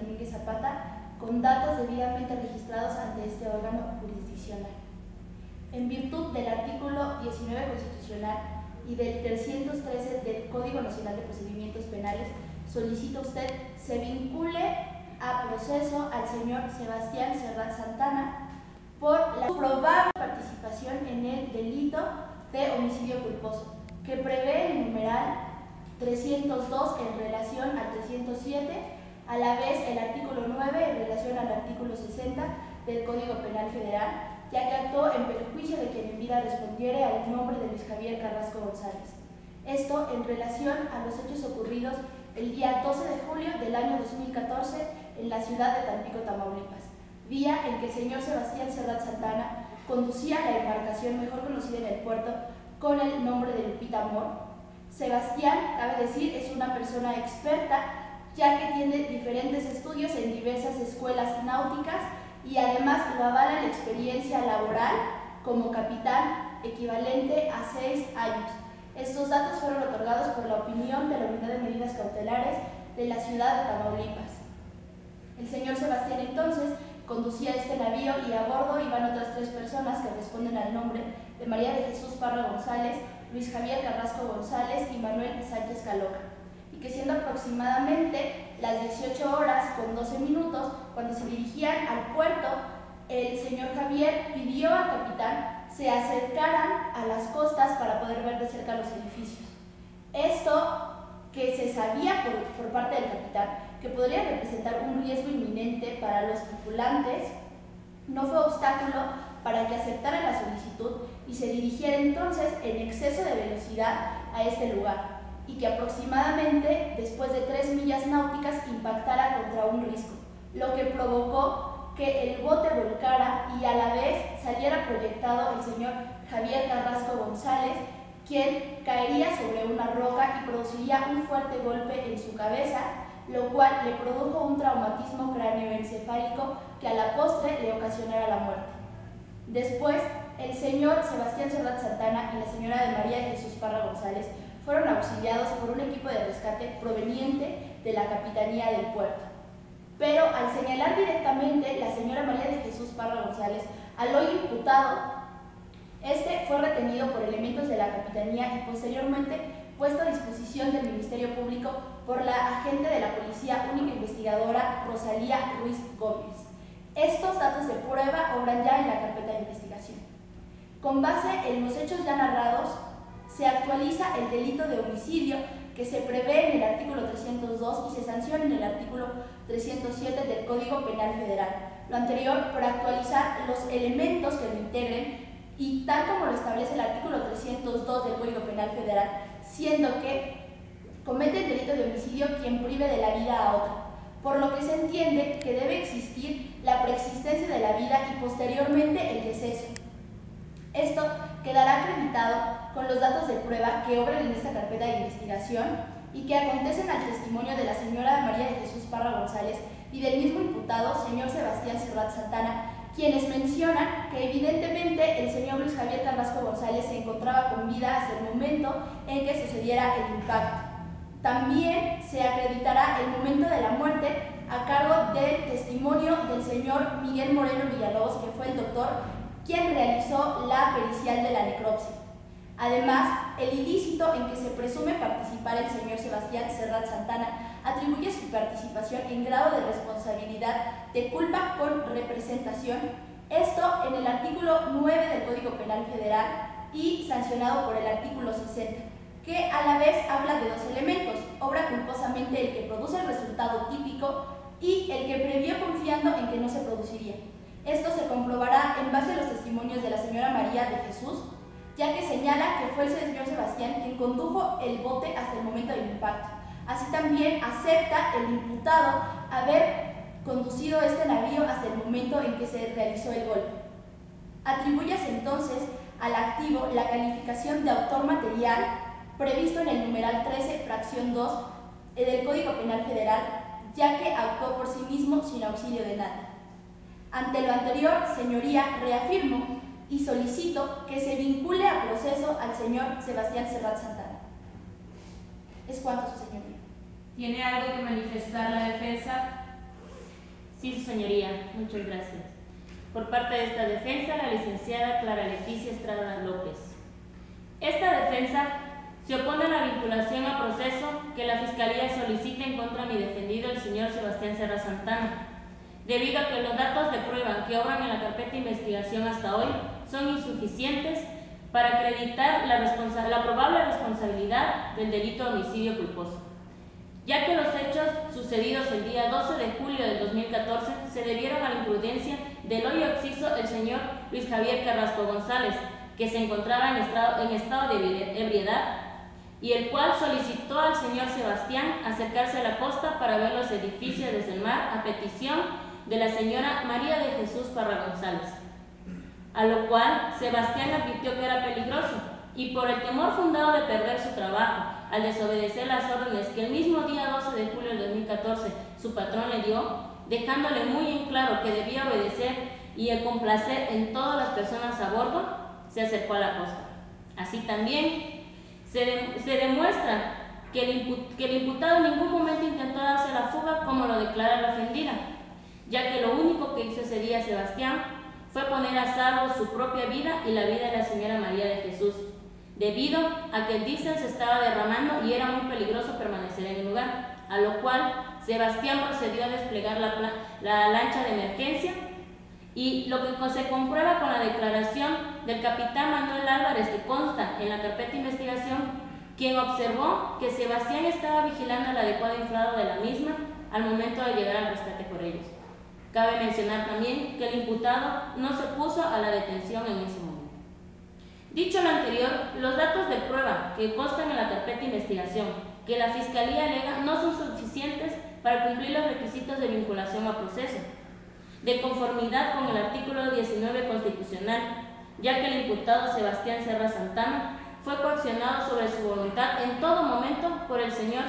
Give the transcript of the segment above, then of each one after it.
Domínguez Zapata, con datos debidamente registrados ante este órgano jurisdiccional. En virtud del artículo 19 constitucional y del 313 del Código Nacional de Procedimientos Penales, solicita usted se vincule a proceso al señor Sebastián Serrat Santana por la probable participación en el delito de homicidio culposo, que prevé el numeral 302 en relación al 307, a la vez el artículo 9 en relación al artículo 60 del Código Penal Federal, ya que actuó en perjuicio de quien en vida respondiere al nombre de Luis Javier Carrasco González. Esto en relación a los hechos ocurridos el día 12 de julio del año 2014 en la ciudad de Tampico, Tamaulipas, día en que el señor Sebastián Serrat Santana conducía la embarcación mejor conocida en el puerto con el nombre de Lupita Amor. Sebastián, cabe decir, es una persona experta, ya que tiene diferentes estudios en diversas escuelas náuticas y además lo avala la experiencia laboral como capitán equivalente a 6 años. Estos datos fueron otorgados por la opinión de la Unidad de Medidas Cautelares de la ciudad de Tamaulipas. El señor Sebastián entonces conducía este navío y a bordo iban otras 3 personas que responden al nombre de María de Jesús Parra González, Luis Javier Carrasco González y Manuel Sánchez Caloca, y que siendo aproximadamente las 18 horas con 12 minutos, cuando se dirigían al puerto, el señor Javier pidió al capitán se acercaran a las costas para poder ver de cerca los edificios. Esto que se sabía por parte del capitán que podría representar un riesgo inminente para los tripulantes, no fue obstáculo para que aceptara la solicitud y se dirigiera entonces en exceso de velocidad a este lugar, y que aproximadamente después de 3 millas náuticas impactara contra un risco, lo que provocó que el bote volcara y a la vez saliera proyectado el señor Javier Carrasco González, quien caería sobre una roca y produciría un fuerte golpe en su cabeza, lo cual le produjo un traumatismo cráneoencefálico que a la postre le ocasionara la muerte. Después, el señor Sebastián Serrat Santana y la señora de María de Jesús Parra González fueron auxiliados por un equipo de rescate proveniente de la Capitanía del Puerto. Pero al señalar directamente la señora María de Jesús Parra González al hoy imputado, este fue retenido por elementos de la Capitanía y posteriormente puesto a disposición del Ministerio Público por la agente de la Policía Única Investigadora Rosalía Ruiz Gómez. Estos datos de prueba obran ya en la carpeta de investigación. Con base en los hechos ya narrados, se actualiza el delito de homicidio que se prevé en el artículo 302 y se sanciona en el artículo 307 del Código Penal Federal. Lo anterior por actualizar los elementos que lo integren y tal como lo establece el artículo 302 del Código Penal Federal, siendo que comete el delito de homicidio quien prive de la vida a otro, por lo que se entiende que debe existir la preexistencia de la vida y posteriormente el deceso. Esto quedará acreditado con los datos de prueba que obran en esta carpeta de investigación y que acontecen al testimonio de la señora María de Jesús Parra González y del mismo imputado, señor Sebastián Serrat Santana, quienes mencionan que evidentemente el señor Luis Javier Carrasco González se encontraba con vida hasta el momento en que sucediera el impacto. También se acreditará el momento de la muerte a cargo del testimonio del señor Miguel Moreno Villalobos, que fue el doctor quien realizó la pericial de la necropsia. Además, el ilícito en que se presume participar el señor Sebastián Serrat Santana atribuye su participación en grado de responsabilidad de culpa con representación, esto en el artículo 9 del Código Penal Federal y sancionado por el artículo 60, que a la vez habla de 2 elementos: obra culposamente el que produce el resultado típico y el que previó confiando en que no se produciría. Esto se comprobará en base a los testimonios de la señora María de Jesús, ya que señala que fue el señor Sebastián quien condujo el bote hasta el momento del impacto. Así también acepta el imputado haber conducido este navío hasta el momento en que se realizó el golpe. Atribúyase entonces al activo la calificación de autor material previsto en el numeral 13, fracción 2 del Código Penal Federal, ya que actuó por sí mismo sin auxilio de nadie. Ante lo anterior, señoría, reafirmo y solicito que se vincule a proceso al señor Sebastián Serrat Santana. Es cuanto, su señoría. ¿Tiene algo que manifestar la defensa? Sí, su señoría, muchas gracias. Por parte de esta defensa, la licenciada Clara Leticia Estrada López. Esta defensa se opone a la vinculación a proceso que la Fiscalía solicita en contra de mi defendido, el señor Sebastián Serra Santana, debido a que los datos de prueba que obran en la carpeta de investigación hasta hoy son insuficientes para acreditar la probable responsabilidad del delito de homicidio culposo, ya que los hechos sucedidos el día 12 de julio del 2014 se debieron a la imprudencia del hoy occiso el señor Luis Javier Carrasco González, que se encontraba en estado de ebriedad, y el cual solicitó al señor Sebastián acercarse a la costa para ver los edificios desde el mar a petición de la señora María de Jesús Parra González, a lo cual Sebastián advirtió que era peligroso, y por el temor fundado de perder su trabajo al desobedecer las órdenes que el mismo día 12 de julio del 2014 su patrón le dio, dejándole muy en claro que debía obedecer y complacer en todas las personas a bordo, se acercó a la costa. Así también se demuestra que el imputado en ningún momento intentó darse la fuga como lo declara la ofendida, ya que lo único que hizo ese día Sebastián fue poner a salvo su propia vida y la vida de la señora María de Jesús, debido a que el diésel se estaba derramando y era muy peligroso permanecer en el lugar, a lo cual Sebastián procedió a desplegar la lancha de emergencia, y lo que se comprueba con la declaración del capitán Manuel Álvarez, que consta en la carpeta de investigación, quien observó que Sebastián estaba vigilando el adecuado inflado de la misma al momento de llegar al rescate por ellos. Cabe mencionar también que el imputado no se opuso a la detención en ese momento. Dicho lo anterior, los datos de prueba que constan en la carpeta de investigación que la Fiscalía alega no son suficientes para cumplir los requisitos de vinculación a proceso, de conformidad con el artículo 19 constitucional, ya que el imputado Sebastián Serra Santana fue coaccionado sobre su voluntad en todo momento por el señor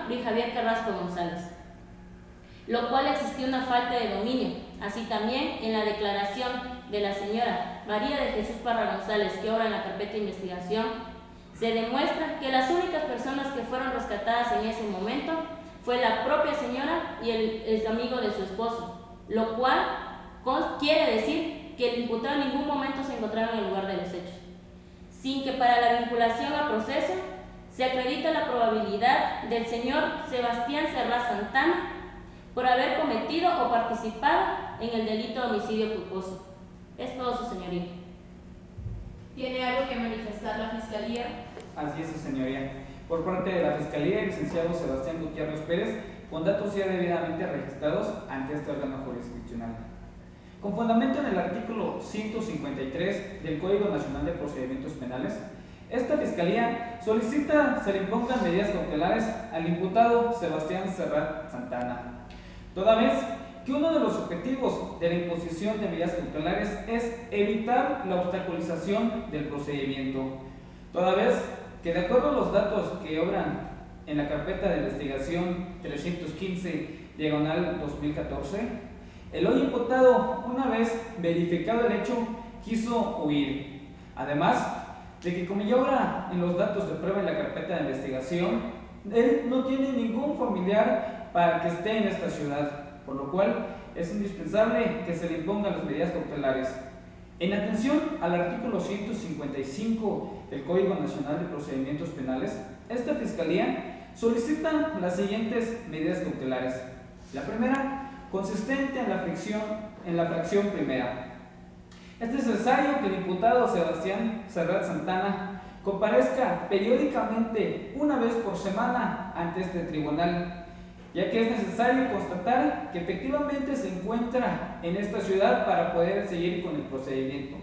Luis Javier Carrasco González, lo cual existió una falta de dominio. Así también en la declaración de la señora María de Jesús Parra González, que obra en la carpeta de investigación, se demuestra que las únicas personas que fueron rescatadas en ese momento fue la propia señora y el amigo de su esposo, lo cual quiere decir que el imputado en ningún momento se encontraba en el lugar de los hechos, sin que para la vinculación a proceso se acredite la probabilidad del señor Sebastián Serra Santana por haber cometido o participado en el delito de homicidio culposo. Es todo, su señoría. ¿Tiene algo que manifestar la Fiscalía? Así es, su señoría. Por parte de la Fiscalía, el licenciado Sebastián Gutiérrez Pérez, con datos ya debidamente registrados ante este órgano jurisdiccional. Con fundamento en el artículo 153 del Código Nacional de Procedimientos Penales, esta Fiscalía solicita se le impongan medidas cautelares al imputado Sebastián Serra Santana, toda vez que uno de los objetivos de la imposición de medidas cautelares es evitar la obstaculización del procedimiento, toda vez que de acuerdo a los datos que obran en la carpeta de investigación 315/2014, el hoy imputado, una vez verificado el hecho, quiso huir. Además de que, como ya obra en los datos de prueba en la carpeta de investigación, él no tiene ningún familiar para que esté en esta ciudad, por lo cual es indispensable que se le impongan las medidas cautelares. En atención al artículo 155 del Código Nacional de Procedimientos Penales, esta Fiscalía solicita las siguientes medidas cautelares. La primera, consistente en la fracción primera. Es necesario que el imputado Sebastián Serra Santana comparezca periódicamente una vez por semana ante este tribunal, ya que es necesario constatar que efectivamente se encuentra en esta ciudad para poder seguir con el procedimiento,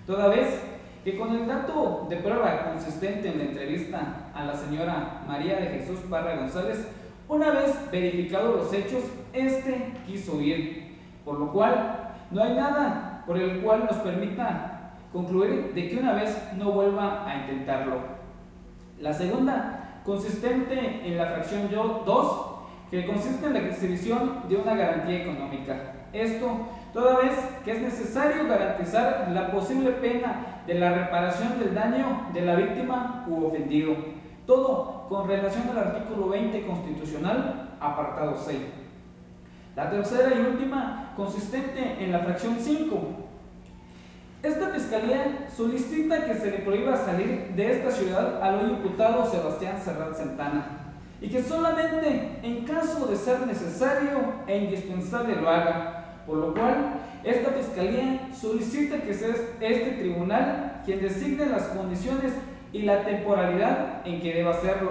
toda vez que con el dato de prueba consistente en la entrevista a la señora María de Jesús Parra González, una vez verificados los hechos, este quiso huir, por lo cual no hay nada por el cual nos permita concluir de que una vez no vuelva a intentarlo. La segunda, consistente en la fracción 2, que consiste en la exhibición de una garantía económica. Esto toda vez que es necesario garantizar la posible pena de la reparación del daño de la víctima u ofendido. Todo con relación al artículo 20 constitucional, apartado 6. La tercera y última, consistente en la fracción 5. Esta fiscalía solicita que se le prohíba salir de esta ciudad al hoy imputado Sebastián Serrat Santana y que solamente en caso de ser necesario e indispensable lo haga, por lo cual esta fiscalía solicita que sea este tribunal quien designe las condiciones y la temporalidad en que deba hacerlo,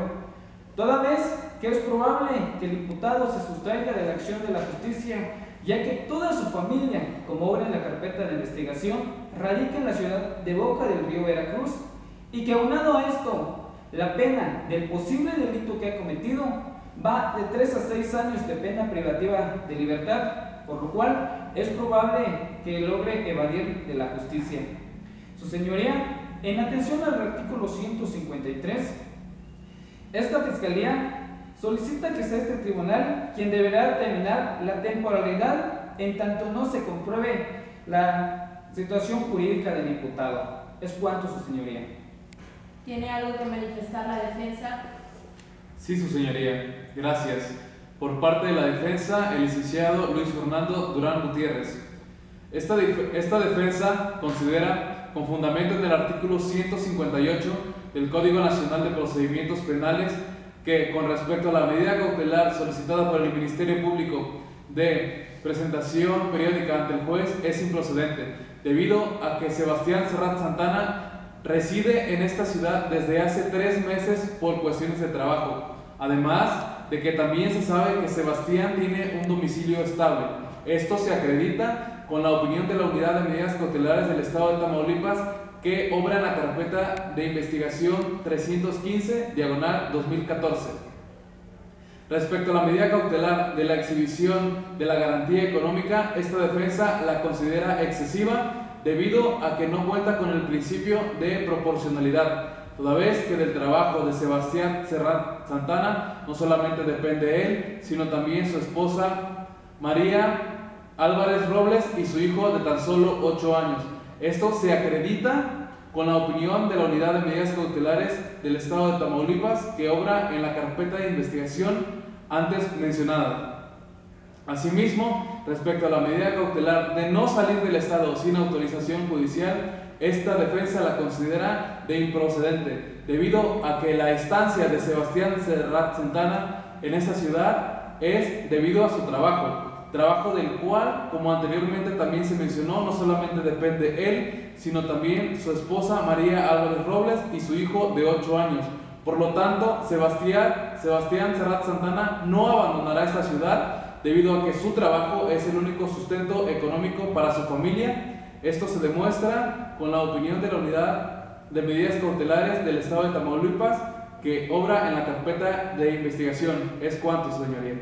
toda vez que es probable que el imputado se sustraiga de la acción de la justicia, ya que toda su familia, como obra en la carpeta de investigación, radica en la ciudad de Boca del Río, Veracruz, y que aunado a esto, la pena del posible delito que ha cometido va de 3 a 6 años de pena privativa de libertad, por lo cual es probable que logre evadir de la justicia. Su señoría, en atención al artículo 153, esta fiscalía solicita que sea este tribunal quien deberá determinar la temporalidad en tanto no se compruebe la situación jurídica del imputado. Es cuanto, su señoría. ¿Tiene algo que manifestar la defensa? Sí, su señoría. Gracias. Por parte de la defensa, el licenciado Luis Fernando Durán Gutiérrez. Esta defensa considera, con fundamento en el artículo 158 del Código Nacional de Procedimientos Penales, que con respecto a la medida cautelar solicitada por el Ministerio Público de presentación periódica ante el juez es improcedente, debido a que Sebastián Serrat Santana reside en esta ciudad desde hace 3 meses por cuestiones de trabajo. Además de que también se sabe que Sebastián tiene un domicilio estable. Esto se acredita con la opinión de la Unidad de Medidas Cautelares del Estado de Tamaulipas, que obra en la carpeta de investigación 315/2014. Respecto a la medida cautelar de la exhibición de la garantía económica, esta defensa la considera excesiva debido a que no cuenta con el principio de proporcionalidad, toda vez que del trabajo de Sebastián Serrat Santana no solamente depende él, sino también su esposa María Álvarez Robles y su hijo de tan solo 8 años. Esto se acredita con la opinión de la Unidad de Medidas Cautelares del Estado de Tamaulipas, que obra en la carpeta de investigación antes mencionada. Asimismo, respecto a la medida cautelar de no salir del Estado sin autorización judicial, esta defensa la considera de improcedente, debido a que la estancia de Sebastián Serrat Santana en esta ciudad es debido a su trabajo del cual, como anteriormente también se mencionó, no solamente depende él, sino también su esposa María Álvarez Robles y su hijo de 8 años. Por lo tanto, Sebastián Serrat Santana no abandonará esta ciudad debido a que su trabajo es el único sustento económico para su familia. Esto se demuestra con la opinión de la Unidad de Medidas Cautelares del Estado de Tamaulipas, que obra en la carpeta de investigación. Es cuanto, señoría.